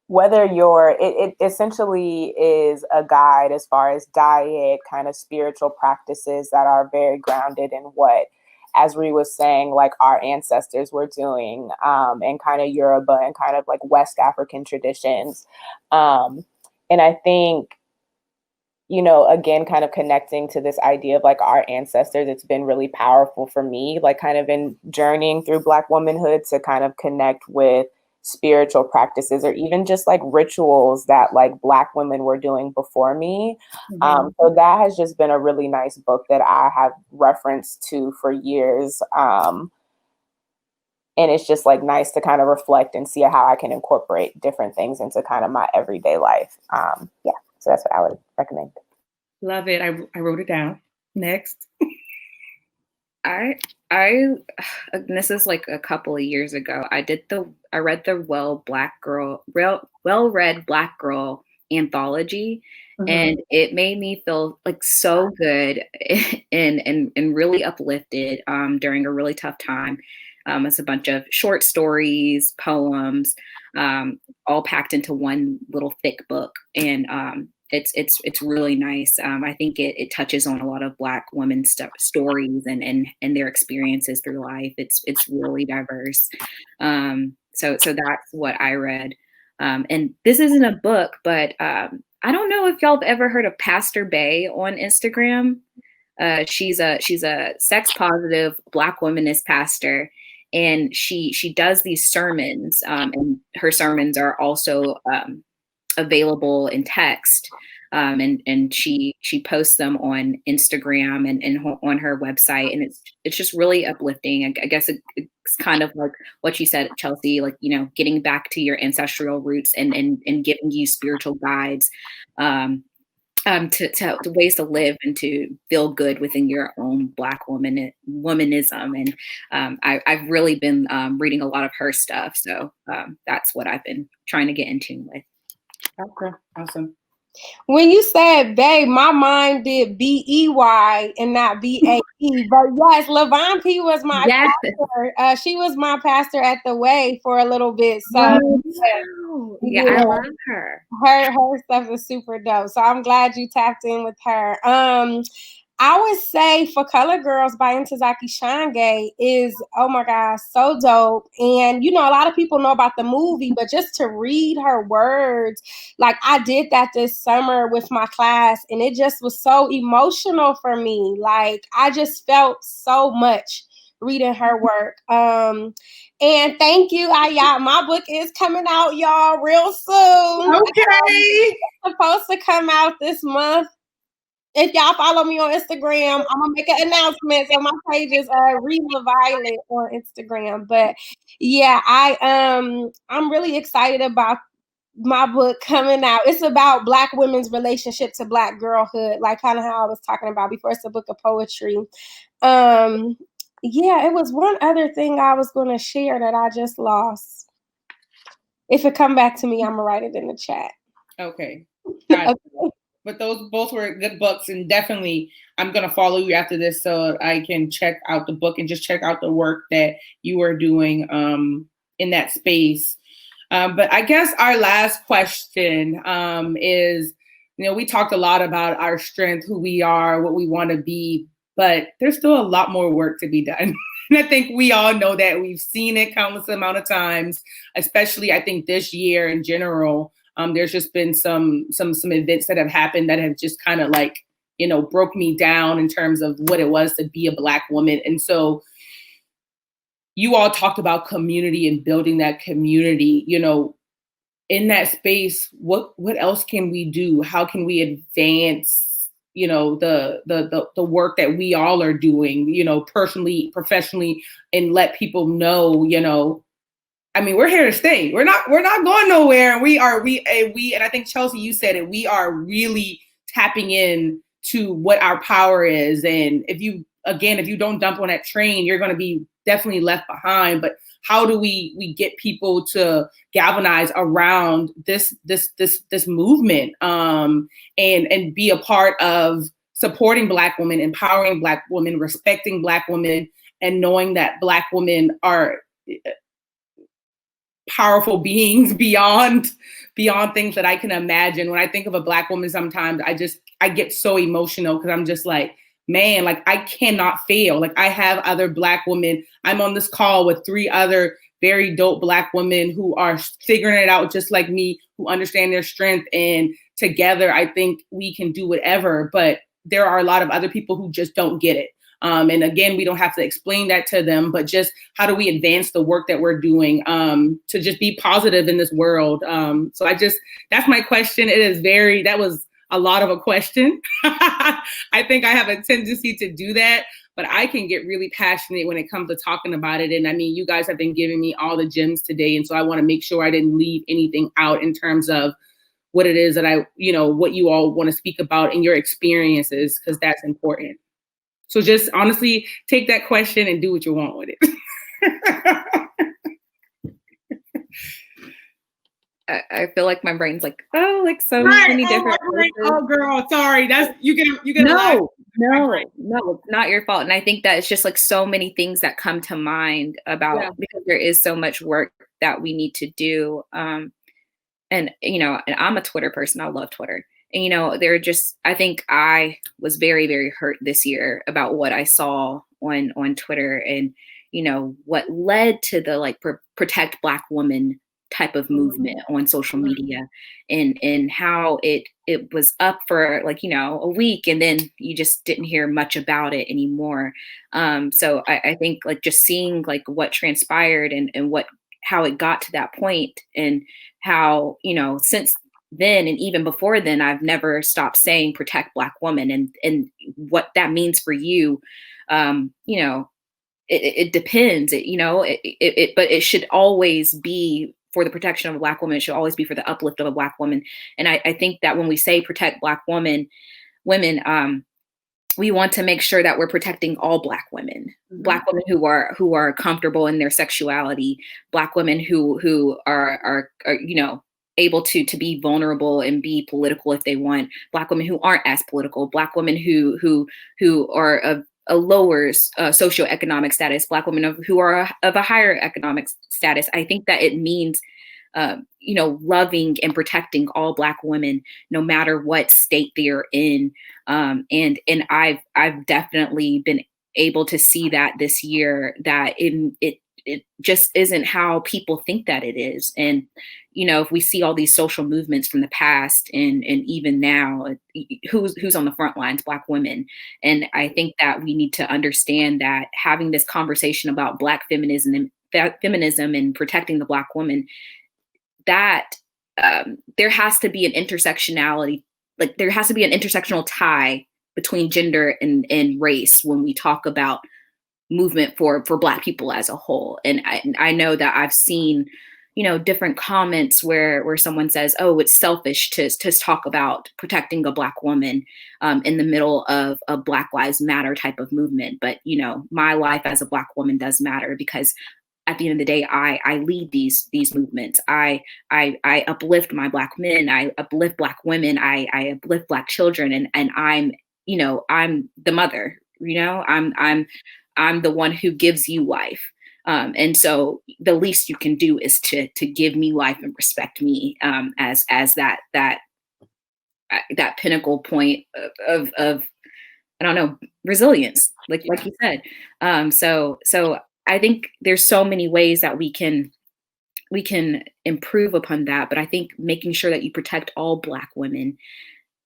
whether it essentially is a guide as far as diet, kind of spiritual practices that are very grounded in what, as Ree was saying, like our ancestors were doing, and kind of Yoruba and kind of like West African traditions. And I think, again, kind of connecting to this idea of like our ancestors, it's been really powerful for me, like kind of in journeying through Black womanhood to kind of connect with spiritual practices or even just like rituals that like Black women were doing before me. So that has just been a really nice book that I have referenced to for years. And it's just like nice to kind of reflect and see how I can incorporate different things into kind of my everyday life. So that's what I would recommend. Love it. I wrote it down. Next. I this is like a couple of years ago. I read the well-read Black girl anthology, and it made me feel like so good and really uplifted during a really tough time. It's a bunch of short stories, poems, all packed into one little thick book, and it's really nice. I think it touches on a lot of Black women's stories and their experiences through life. It's really diverse. So that's what I read. And this isn't a book, but I don't know if y'all have ever heard of Pastor Bay on Instagram. She's a sex positive Black womanist pastor, and she does these sermons, and her sermons are also available in text, and she posts them on Instagram and on her website, and it's just really uplifting. I guess it's kind of like what you said, Chelsea, like getting back to your ancestral roots and giving you spiritual guides to ways to live and to feel good within your own Black womanism. And I've really been reading a lot of her stuff, so that's what I've been trying to get in tune with. Okay, awesome. When you said bae, my mind did B-E-Y and not B-A-E. But yes, LaVon P was my pastor. She was my pastor at the Way for a little bit. So yeah, I love her. Her stuff is super dope. So I'm glad you tapped in with her. I would say For Color Girls by Ntozake Shange is, oh my gosh, so dope. And, you know, a lot of people know about the movie, but just to read her words, like I did that this summer with my class, and it just was so emotional for me. Like I just felt so much reading her work. And thank you, Ayat. My book is coming out, y'all, real soon. Okay. It's supposed to come out this month. If y'all follow me on Instagram, I'm gonna make an announcement. So my page is Read the Violet on Instagram. But yeah, I'm really excited about my book coming out. It's about Black women's relationship to Black girlhood, like kind of how I was talking about before. It's a book of poetry. Yeah, it was one other thing I was gonna share that I just lost. If it come back to me, I'm gonna write it in the chat. Okay. Okay. But those both were good books, and definitely I'm going to follow you after this so I can check out the book and just check out the work that you are doing in that space. But I guess our last question is, you know, we talked a lot about our strength, who we are, what we want to be, but there's still a lot more work to be done. And I think we all know that. We've seen it countless amount of times, especially I think this year in general. There's just been some events that have happened that have just kind of like, you know, broke me down in terms of what it was to be a Black woman. And so you all talked about community and building that community, you know, in that space. What else can we do? How can we advance, you know, the work that we all are doing, you know, personally, professionally, and let people know, you know, I mean, we're here to stay. We're not going nowhere. And and I think Chelsea, you said it, we are really tapping in to what our power is. And if you don't dump on that train, you're going to be definitely left behind. But how do we get people to galvanize around this movement and be a part of supporting Black women, empowering Black women, respecting Black women, and knowing that Black women are powerful beings beyond things that I can imagine. When I think of a Black woman, sometimes I get so emotional because I'm just like, man, like I cannot fail. Like I have other Black women. I'm on this call with 3 other very dope Black women who are figuring it out just like me, who understand their strength. And together, I think we can do whatever. But there are a lot of other people who just don't get it. And again, we don't have to explain that to them, but just how do we advance the work that we're doing to just be positive in this world? So that's my question. That was a lot of a question. I think I have a tendency to do that, but I can get really passionate when it comes to talking about it. And I mean, you guys have been giving me all the gems today. And so I want to make sure I didn't leave anything out in terms of what it is that what you all want to speak about in your experiences, because that's important. So just honestly take that question and do what you want with it. I feel like my brain's like, oh, like so many different. Oh, girl, sorry. That's you get. No, it's not your fault. And I think that it's just like so many things that come to mind about because there is so much work that we need to do. And you know, and I'm a Twitter person. I love Twitter. And, you know, I think I was very, very hurt this year about what I saw on Twitter and, you know, what led to the like protect Black women type of movement on social media and how it was up for like, you know, a week and then you just didn't hear much about it anymore. So I think like just seeing like what transpired and how it got to that point and how, you know, since then and even before then, I've never stopped saying protect Black women and what that means for you. You know, it depends, you know, but it should always be for the protection of a Black woman. It should always be for the uplift of a Black woman. And I think that when we say protect Black women, we want to make sure that we're protecting all Black women, Black women who are comfortable in their sexuality, Black women who are, you know, able to be vulnerable and be political if they want, Black women who aren't as political, Black women who are of a lower socioeconomic status, Black women who are of a higher economic status. I think that it means loving and protecting all Black women, no matter what state they're in. And I've definitely been able to see that this year, that it just isn't how people think that it is. And, if we see all these social movements from the past and even now, who's on the front lines? Black women. And I think that we need to understand that having this conversation about Black feminism and protecting the Black woman, that there has to be an intersectionality, like there has to be an intersectional tie between gender and race when we talk about movement for Black people as a whole. And I know that I've seen, different comments where someone says, oh, it's selfish to talk about protecting a Black woman in the middle of a Black Lives Matter type of movement. But, my life as a Black woman does matter, because at the end of the day, I lead these movements. I uplift my Black men. I uplift Black women. I uplift Black children, and I'm the mother. I'm the one who gives you life. And so the least you can do is to give me life and respect me as that pinnacle point of I don't know, resilience, like you said. So I think there's so many ways that we can improve upon that. But I think making sure that you protect all Black women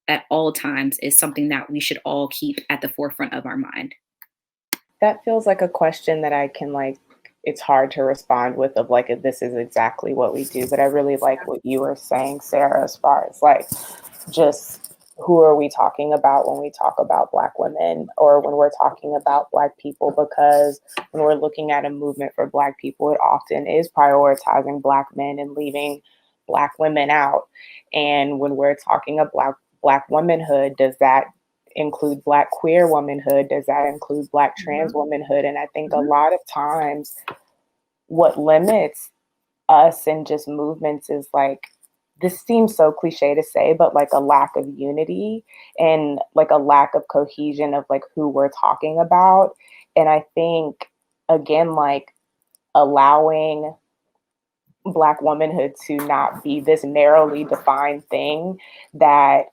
at all times is something that we should all keep at the forefront of our mind. That feels like a question that I can it's hard to respond with of if this is exactly what we do. But I really like what you were saying, Sarah, as far as just who are we talking about when we talk about Black women, or when we're talking about Black people? Because when we're looking at a movement for Black people, it often is prioritizing Black men and leaving Black women out. And when we're talking about Black womanhood, does that include Black queer womanhood? Does that include Black trans womanhood? And I think a lot of times what limits us and just movements is this seems so cliche to say, but a lack of unity and a lack of cohesion of who we're talking about. And I think, again, allowing Black womanhood to not be this narrowly defined thing that,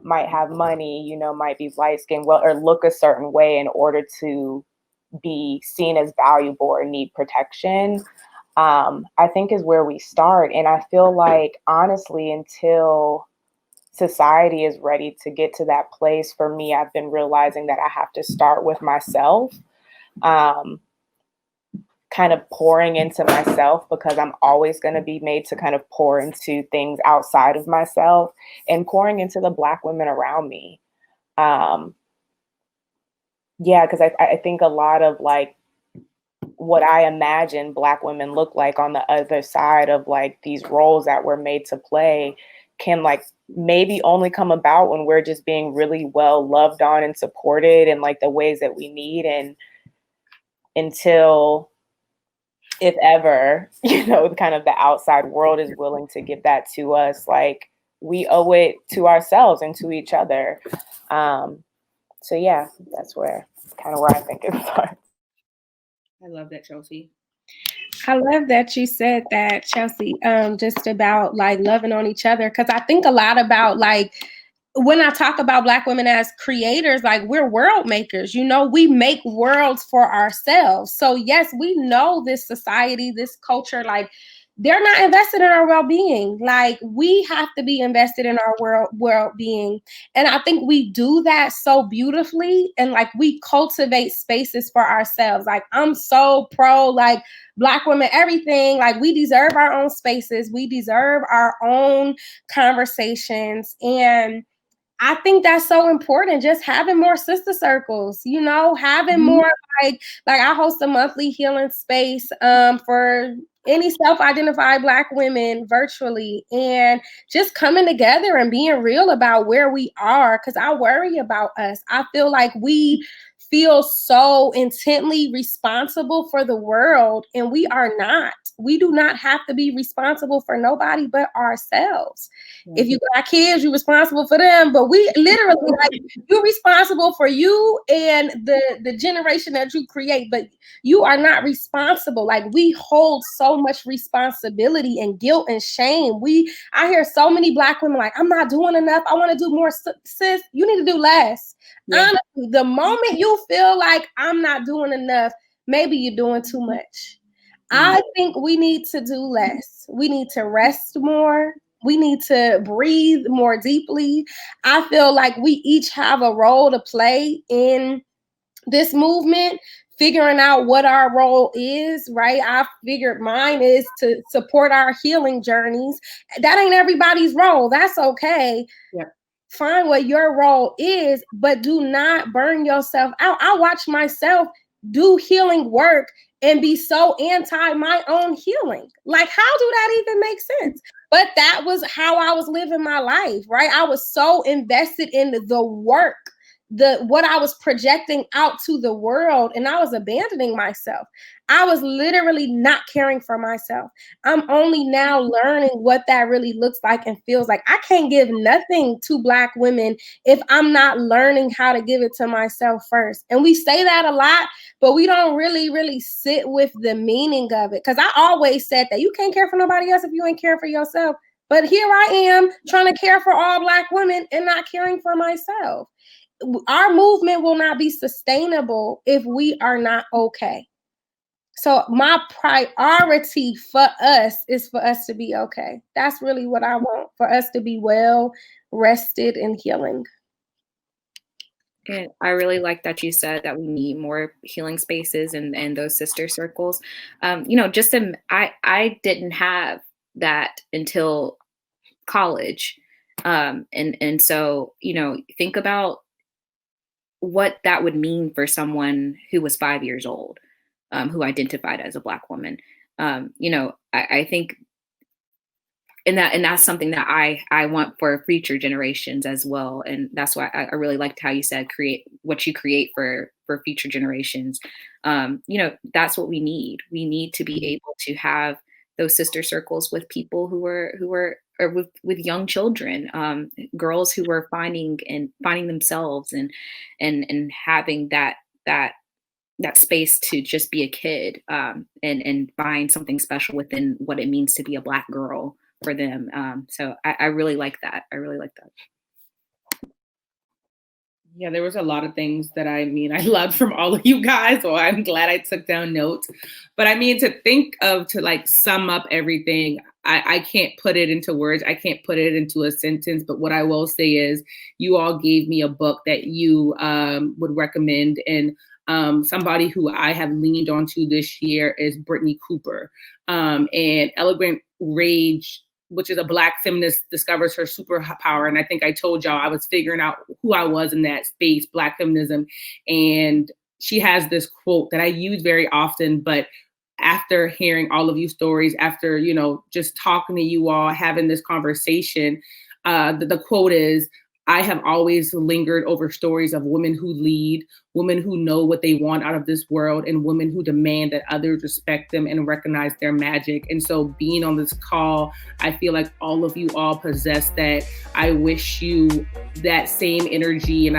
might have money, might be light skinned, or look a certain way in order to be seen as valuable or need protection, I think is where we start. And I feel honestly, until society is ready to get to that place, for me, I've been realizing that I have to start with myself, kind of pouring into myself, because I'm always going to be made to kind of pour into things outside of myself, and pouring into the Black women around me. Because I think a lot of what I imagine Black women look like on the other side of these roles that we're made to play can maybe only come about when we're just being really well loved on and supported in the ways that we need. And until, if ever, kind of the outside world is willing to give that to us, we owe it to ourselves and to each other. So yeah, that's kind of where I think it starts. I love that, Chelsea. I love that you said that, Chelsea, just about loving on each other. Because I think a lot about when I talk about Black women as creators, we're world makers, we make worlds for ourselves. So yes, we know this society, this culture, they're not invested in our well-being. We have to be invested in our well-being. And I think we do that so beautifully. And we cultivate spaces for ourselves. I'm so pro, Black women, everything. We deserve our own spaces. We deserve our own conversations. And I think that's so important. Just having more sister circles, having more I host a monthly healing space for any self-identified Black women virtually, and just coming together and being real about where we are. Because I worry about us. I feel we feel so intently responsible for the world, and we are not. We do not have to be responsible for nobody but ourselves. If you got kids, you're responsible for them, but we literally, like, you're responsible for you and the generation that you create, but you are not responsible. Like, we hold so much responsibility and guilt and shame. I hear so many Black women like, I'm not doing enough. I want to do more. Sis, you need to do less. Yeah. Honestly, the moment you feel like I'm not doing enough, maybe you're doing too much. I think we need to do less. We need to rest more. We need to breathe more deeply. I feel like we each have a role to play in this movement, figuring out what our role is, right? I figured mine is to support our healing journeys. That ain't everybody's role. That's okay. Yeah. Find what your role is, but do not burn yourself out. I watch myself do healing work and be so anti my own healing. Like, how do that even make sense? But that was how I was living my life, right? I was so invested in the work, what I was projecting out to the world, and I was abandoning myself. I was literally not caring for myself. I'm only now learning what that really looks like and feels like. I can't give nothing to Black women if I'm not learning how to give it to myself first. And we say that a lot, but we don't really sit with the meaning of it. Because I always said that you can't care for nobody else if you ain't caring for yourself. But here I am trying to care for all Black women and not caring for myself. Our movement will not be sustainable if we are not okay. So my priority for us is for us to be okay. That's really what I want, for us to be well, rested, and healing. And I really like that you said that we need more healing spaces and those sister circles. I didn't have that until college. And so, think about what that would mean for someone who was 5 years old, who identified as a Black woman. I think, and that's something that I want for future generations as well. And that's why I really liked how you said create what you create for future generations. That's what we need. We need to be able to have those sister circles with people who are or with young children, girls who were finding themselves and having that space to just be a kid, and find something special within what it means to be a Black girl for them. So I really like that. I really like that. Yeah, there was a lot of things that I loved from all of you guys. So I'm glad I took down notes. But to like sum up everything, I can't put it into words. I can't put it into a sentence. But what I will say is you all gave me a book that you would recommend. And somebody who I have leaned onto this year is Brittany Cooper. And Elegant Rage, which is a Black feminist, discovers her superpower. And I think I told y'all I was figuring out who I was in that space, Black feminism. And she has this quote that I use very often, but after hearing all of you stories, after, just talking to you all, having this conversation, the quote is, I have always lingered over stories of women who lead, women who know what they want out of this world, and women who demand that others respect them and recognize their magic. And so being on this call, I feel like all of you all possess that. I wish you that same energy, and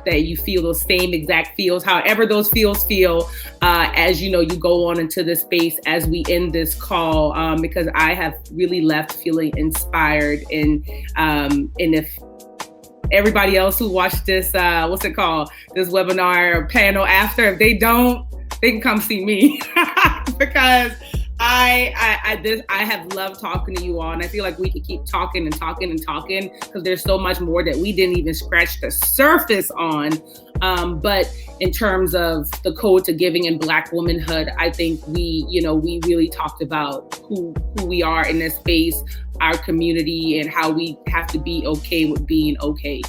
that you feel those same exact feels, however those feels feel, as you go on into this space as we end this call, because I have really left feeling inspired. And if everybody else who watched this, this webinar or panel after, if they don't, they can come see me because I have loved talking to you all, and I feel like we could keep talking and talking and talking because there's so much more that we didn't even scratch the surface on. But in terms of the code to giving and Black womanhood, I think we really talked about who we are in this space, our community, and how we have to be okay with being okay.